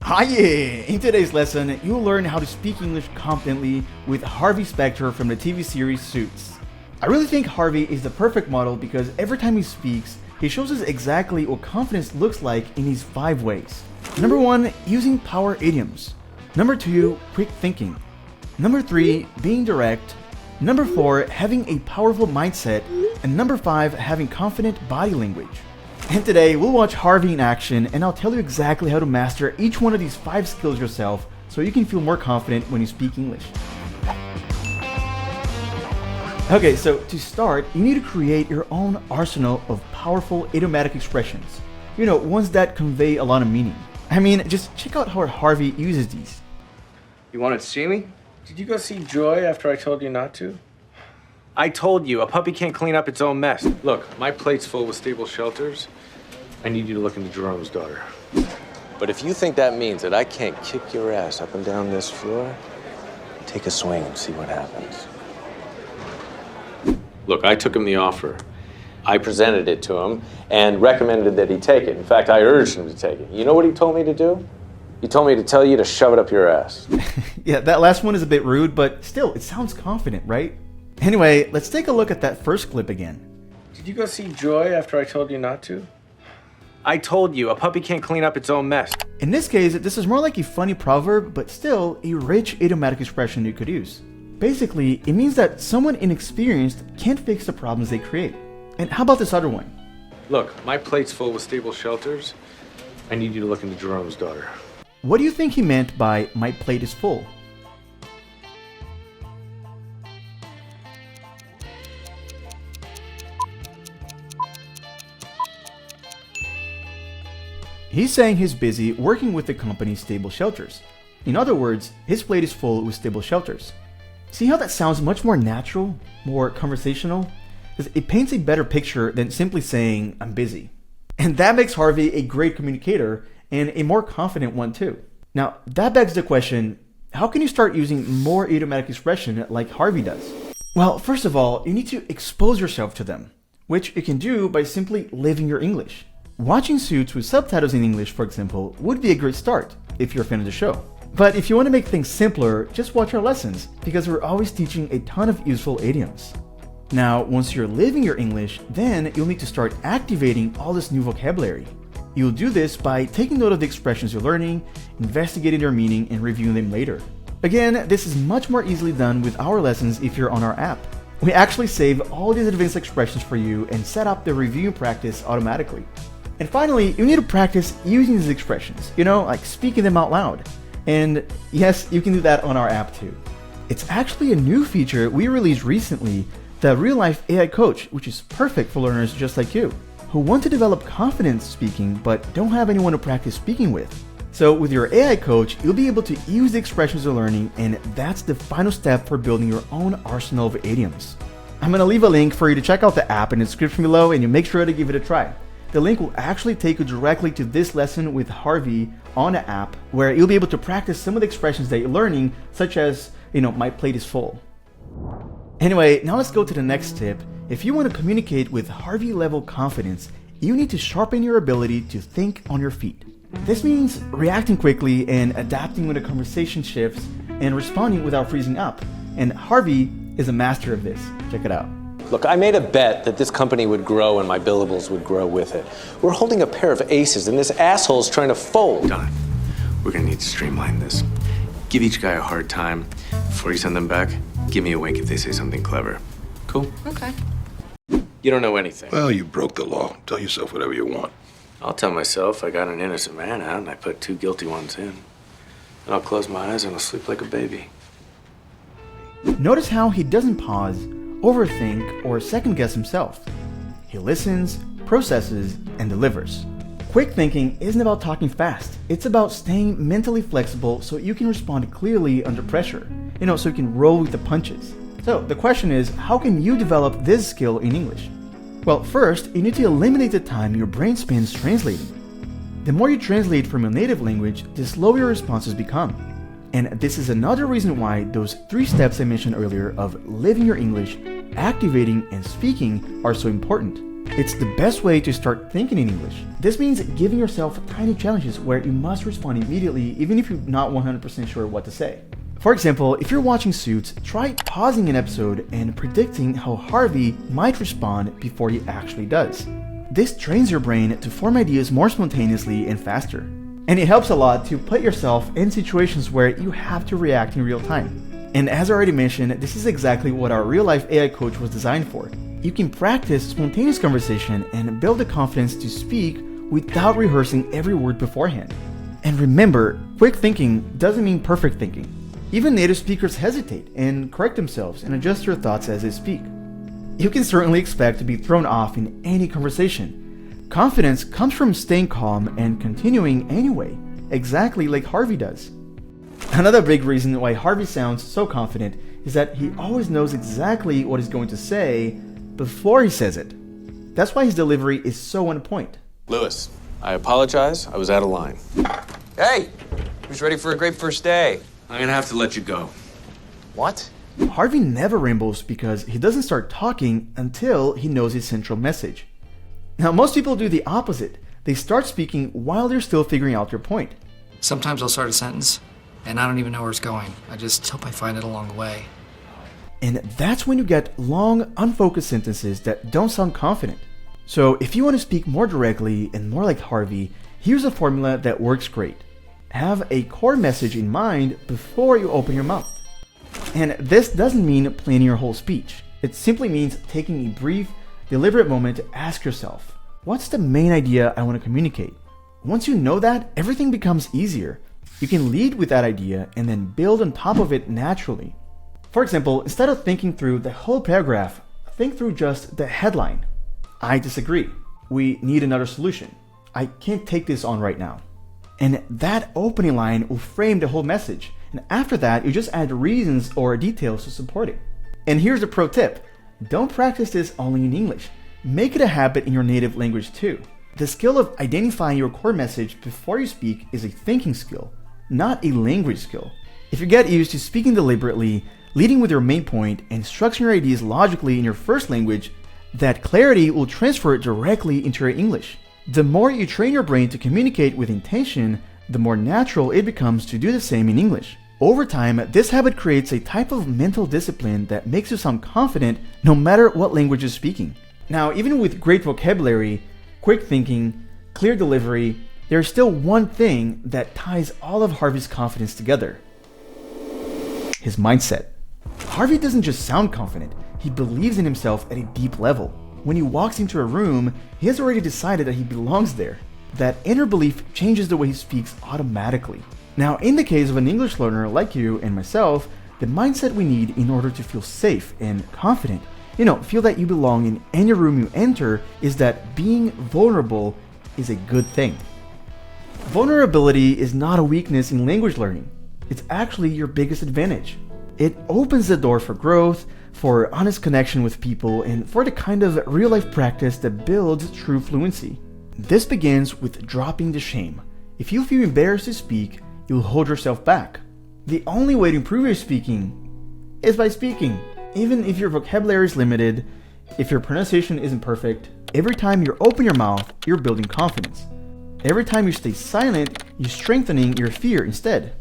Hi! In today's lesson, you'll learn how to speak English confidently with Harvey Specter from the TV series Suits. I really think Harvey is the perfect model because every time he speaks, he shows us exactly what confidence looks like in these 5 ways. Number 1, using power idioms. Number 2, quick thinking. Number 3, being direct. Number 4, having a powerful mindset. And number 5, having confident body language. And today, we'll watch Harvey in action and I'll tell you exactly how to master each one of these 5 skills yourself so you can feel more confident when you speak English. Okay, so to start, you need to create your own arsenal of powerful idiomatic expressions. You know, ones that convey a lot of meaning. I mean, just check out how Harvey uses these. You wanted to see me? Did you go see Joy after I told you not to? I told you, a puppy can't clean up its own mess. Look, my plate's full with stable shelters. I need you to look into Jerome's daughter. But if you think that means that I can't kick your ass up and down this floor, take a swing and see what happens. Look, I took him the offer. I presented it to him and recommended that he take it. In fact, I urged him to take it. You know what he told me to do? He told me to tell you to shove it up your ass. Yeah, that last one is a bit rude, but still, it sounds confident, right? Anyway, let's take a look at that first clip again. Did you go see Joy after I told you not to? I told you, a puppy can't clean up its own mess. In this case, this is more like a funny proverb, but still a rich idiomatic expression you could use. Basically, it means that someone inexperienced can't fix the problems they create. And how about this other one? Look, my plate's full with stable shelters. I need you to look into Jerome's daughter. What do you think he meant by "my plate is full"? He's saying he's busy working with the company's stable shelters. In other words, his plate is full with stable shelters. See how that sounds much more natural, more conversational? It paints a better picture than simply saying, "I'm busy." And that makes Harvey a great communicator and a more confident one too. Now, that begs the question, how can you start using more idiomatic expression like Harvey does? Well, first of all, you need to expose yourself to them, which you can do by simply living your English. Watching Suits with subtitles in English, for example, would be a great start if you're a fan of the show. But if you want to make things simpler, just watch our lessons, because we're always teaching a ton of useful idioms. Now, once you're living your English, then you'll need to start activating all this new vocabulary. You'll do this by taking note of the expressions you're learning, investigating their meaning, and reviewing them later. Again, this is much more easily done with our lessons if you're on our app. We actually save all these advanced expressions for you and set up the review practice automatically. And finally, you need to practice using these expressions, like speaking them out loud. And yes, you can do that on our app too. It's actually a new feature we released recently, the Real Life AI Coach, which is perfect for learners just like you, who want to develop confidence speaking but don't have anyone to practice speaking with. So with your AI coach, you'll be able to use the expressions you're learning, and that's the final step for building your own arsenal of idioms. I'm going to leave a link for you to check out the app in the description below, and you make sure to give it a try. The link will actually take you directly to this lesson with Harvey on the app, where you'll be able to practice some of the expressions that you're learning, such as, "my plate is full." Anyway, now let's go to the next tip. If you want to communicate with Harvey level confidence, you need to sharpen your ability to think on your feet. This means reacting quickly and adapting when the conversation shifts and responding without freezing up. And Harvey is a master of this. Check it out. Look, I made a bet that this company would grow and my billables would grow with it. We're holding a pair of aces and this asshole's trying to fold. Don, we're gonna need to streamline this. Give each guy a hard time. Before you send them back, give me a wink if they say something clever. Cool? Okay. You don't know anything. Well, you broke the law. Tell yourself whatever you want. I'll tell myself I got an innocent man out and I put 2 guilty ones in. And I'll close my eyes and I'll sleep like a baby. Notice how he doesn't pause, overthink, or second guess himself. He listens, processes, and delivers. Quick thinking isn't about talking fast. It's about staying mentally flexible so you can respond clearly under pressure. So you can roll with the punches. So the question is, how can you develop this skill in English? Well, first, you need to eliminate the time your brain spends translating. The more you translate from your native language, the slower your responses become. And this is another reason why those 3 steps I mentioned earlier of living your English, activating, and speaking are so important. It's the best way to start thinking in English. This means giving yourself tiny challenges where you must respond immediately even if you're not 100% sure what to say. For example, if you're watching Suits, try pausing an episode and predicting how Harvey might respond before he actually does. This trains your brain to form ideas more spontaneously and faster. And it helps a lot to put yourself in situations where you have to react in real time. And as I already mentioned, this is exactly what our real-life AI coach was designed for. You can practice spontaneous conversation and build the confidence to speak without rehearsing every word beforehand. And remember, quick thinking doesn't mean perfect thinking. Even native speakers hesitate and correct themselves and adjust their thoughts as they speak. You can certainly expect to be thrown off in any conversation. Confidence comes from staying calm and continuing anyway, exactly like Harvey does. Another big reason why Harvey sounds so confident is that he always knows exactly what he's going to say before he says it. That's why his delivery is so on point. Lewis, I apologize. I was out of line. Hey, who's ready for a great first day? I'm gonna have to let you go. What? Harvey never rambles because he doesn't start talking until he knows his central message. Now, most people do the opposite. They start speaking while they're still figuring out their point. Sometimes I'll start a sentence, and I don't even know where it's going. I just hope I find it along the way. And that's when you get long, unfocused sentences that don't sound confident. So if you want to speak more directly and more like Harvey, here's a formula that works great. Have a core message in mind before you open your mouth. And this doesn't mean planning your whole speech. It simply means taking a brief, deliberate moment to ask yourself, what's the main idea I want to communicate? Once you know that, everything becomes easier. You can lead with that idea and then build on top of it naturally. For example, instead of thinking through the whole paragraph, think through just the headline. I disagree. We need another solution. I can't take this on right now. And that opening line will frame the whole message. And after that, you just add reasons or details to support it. And here's a pro tip. Don't practice this only in English. Make it a habit in your native language too. The skill of identifying your core message before you speak is a thinking skill, not a language skill. If you get used to speaking deliberately, leading with your main point, and structuring your ideas logically in your first language, that clarity will transfer directly into your English. The more you train your brain to communicate with intention, the more natural it becomes to do the same in English. Over time, this habit creates a type of mental discipline that makes you sound confident no matter what language you're speaking. Now, even with great vocabulary, quick thinking, clear delivery, there's still one thing that ties all of Harvey's confidence together. His mindset. Harvey doesn't just sound confident, he believes in himself at a deep level. When he walks into a room, he has already decided that he belongs there. That inner belief changes the way he speaks automatically. Now, in the case of an English learner like you and myself, the mindset we need in order to feel safe and confident, feel that you belong in any room you enter, is that being vulnerable is a good thing. Vulnerability is not a weakness in language learning. It's actually your biggest advantage. It opens the door for growth, for honest connection with people, and for the kind of real-life practice that builds true fluency. This begins with dropping the shame. If you feel embarrassed to speak, you'll hold yourself back. The only way to improve your speaking is by speaking. Even if your vocabulary is limited, if your pronunciation isn't perfect, every time you open your mouth, you're building confidence. Every time you stay silent, you're strengthening your fear instead.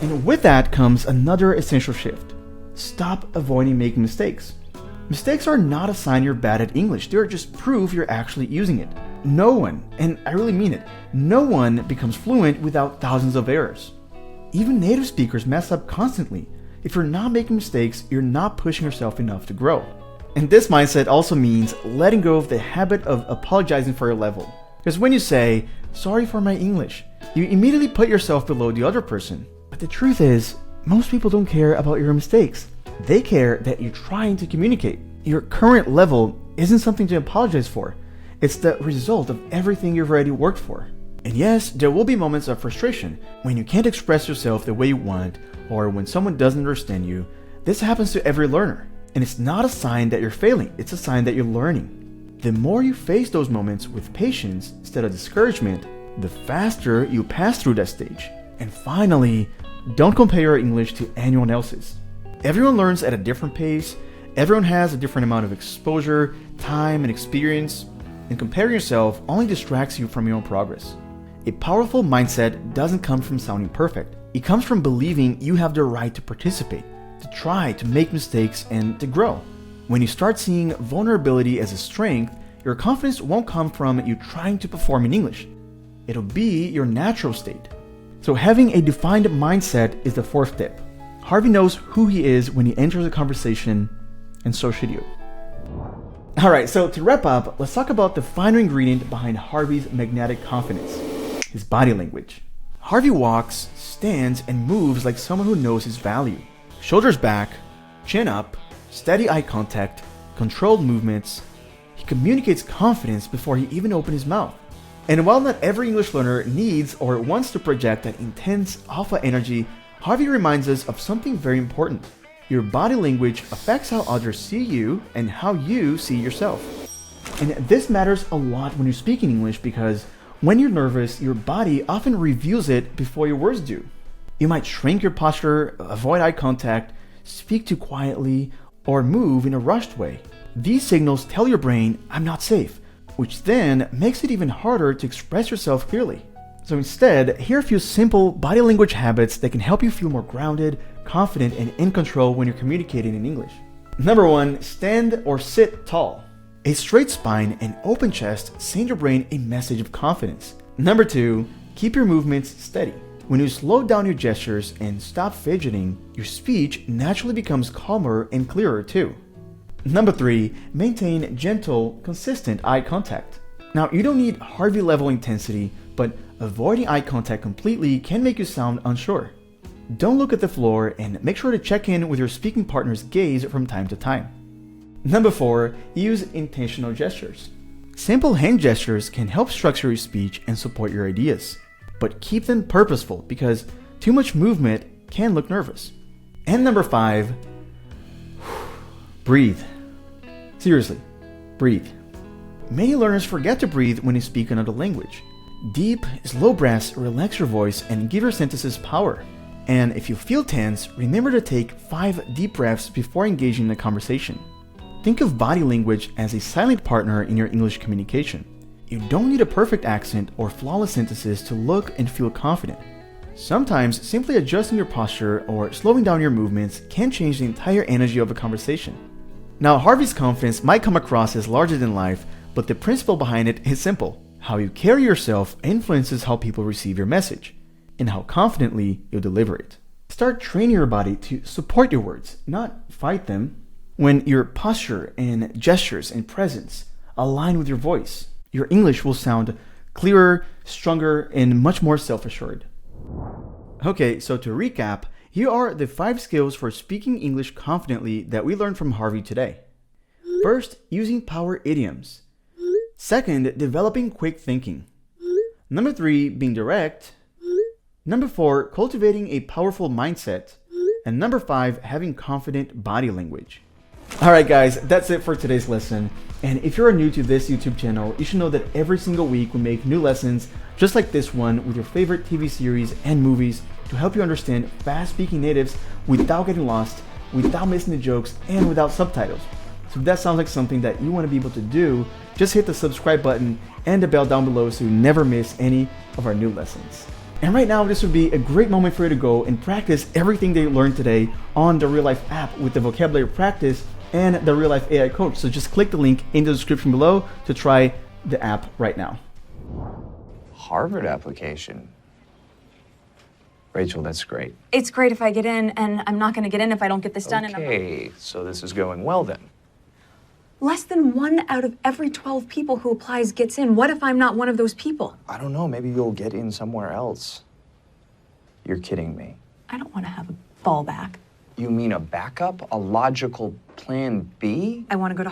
And with that comes another essential shift. Stop avoiding making mistakes. Mistakes are not a sign you're bad at English. They're just proof you're actually using it. No one, and I really mean it, no one becomes fluent without thousands of errors. Even native speakers mess up constantly. If you're not making mistakes, you're not pushing yourself enough to grow. And this mindset also means letting go of the habit of apologizing for your level. Because when you say, sorry for my English, you immediately put yourself below the other person. But the truth is, most people don't care about your mistakes. They care that you're trying to communicate. Your current level isn't something to apologize for. It's the result of everything you've already worked for. And yes, there will be moments of frustration when you can't express yourself the way you want, or when someone doesn't understand you. This happens to every learner. And it's not a sign that you're failing, it's a sign that you're learning. The more you face those moments with patience instead of discouragement, the faster you pass through that stage. And finally, don't compare your English to anyone else's. Everyone learns at a different pace, Everyone has a different amount of exposure, time, and experience, and comparing yourself only distracts you from your own progress. A powerful mindset doesn't come from sounding perfect. It comes from believing you have the right to participate, to try, to make mistakes, and to grow. When you start seeing vulnerability as a strength, your confidence won't come from you trying to perform in English. It'll be your natural state. So having a defined mindset is the fourth tip. Harvey knows who he is when he enters a conversation, and so should you. Alright, so to wrap up, let's talk about the final ingredient behind Harvey's magnetic confidence, his body language. Harvey walks, stands, and moves like someone who knows his value. Shoulders back, chin up, steady eye contact, controlled movements. He communicates confidence before he even opens his mouth. And while not every English learner needs or wants to project that intense alpha energy, Harvey reminds us of something very important. Your body language affects how others see you and how you see yourself. And this matters a lot when you're speaking English because when you're nervous, your body often reveals it before your words do. You might shrink your posture, avoid eye contact, speak too quietly, or move in a rushed way. These signals tell your brain, I'm not safe, which then makes it even harder to express yourself clearly. So instead, here are a few simple body language habits that can help you feel more grounded, confident, and in control when you're communicating in English. Number 1, stand or sit tall. A straight spine and open chest send your brain a message of confidence. Number 2, keep your movements steady. When you slow down your gestures and stop fidgeting, your speech naturally becomes calmer and clearer too. Number 3, maintain gentle, consistent eye contact. Now, you don't need Harvey level intensity, but avoiding eye contact completely can make you sound unsure. Don't look at the floor and make sure to check in with your speaking partner's gaze from time to time. Number 4, use intentional gestures. Simple hand gestures can help structure your speech and support your ideas, but keep them purposeful because too much movement can look nervous. And number 5, breathe. Seriously, breathe. Many learners forget to breathe when you speak another language. Deep, slow breaths relax your voice and give your sentences power. And if you feel tense, remember to take 5 deep breaths before engaging in a conversation. Think of body language as a silent partner in your English communication. You don't need a perfect accent or flawless sentences to look and feel confident. Sometimes simply adjusting your posture or slowing down your movements can change the entire energy of a conversation. Now, Harvey's confidence might come across as larger than life, but the principle behind it is simple. How you carry yourself influences how people receive your message, and how confidently you deliver it. Start training your body to support your words, not fight them. When your posture and gestures and presence align with your voice, your English will sound clearer, stronger, and much more self-assured. Okay, so to recap, here are the 5 skills for speaking English confidently that we learned from Harvey today. First, using power idioms. Second, developing quick thinking. Number 3, being direct. Number 4, cultivating a powerful mindset. And number 5, having confident body language. Alright guys, that's it for today's lesson. And if you're new to this YouTube channel, you should know that every single week we make new lessons just like this one with your favorite TV series and movies to help you understand fast-speaking natives without getting lost, without missing the jokes, and without subtitles. So if that sounds like something that you want to be able to do, just hit the subscribe button and the bell down below so you never miss any of our new lessons. And right now, this would be a great moment for you to go and practice everything that you learned today on the Real Life app with the vocabulary practice and the Real Life AI coach. So just click the link in the description below to try the app right now. Harvard application. Rachel, that's great. It's great if I get in, and I'm not going to get in if I don't get this done. Okay, so this is going well then. Less than 1 out of every 12 people who applies gets in. What if I'm not one of those people? I don't know, maybe you'll get in somewhere else. You're kidding me. I don't want to have a fallback. You mean a backup? A logical plan B? I want to go to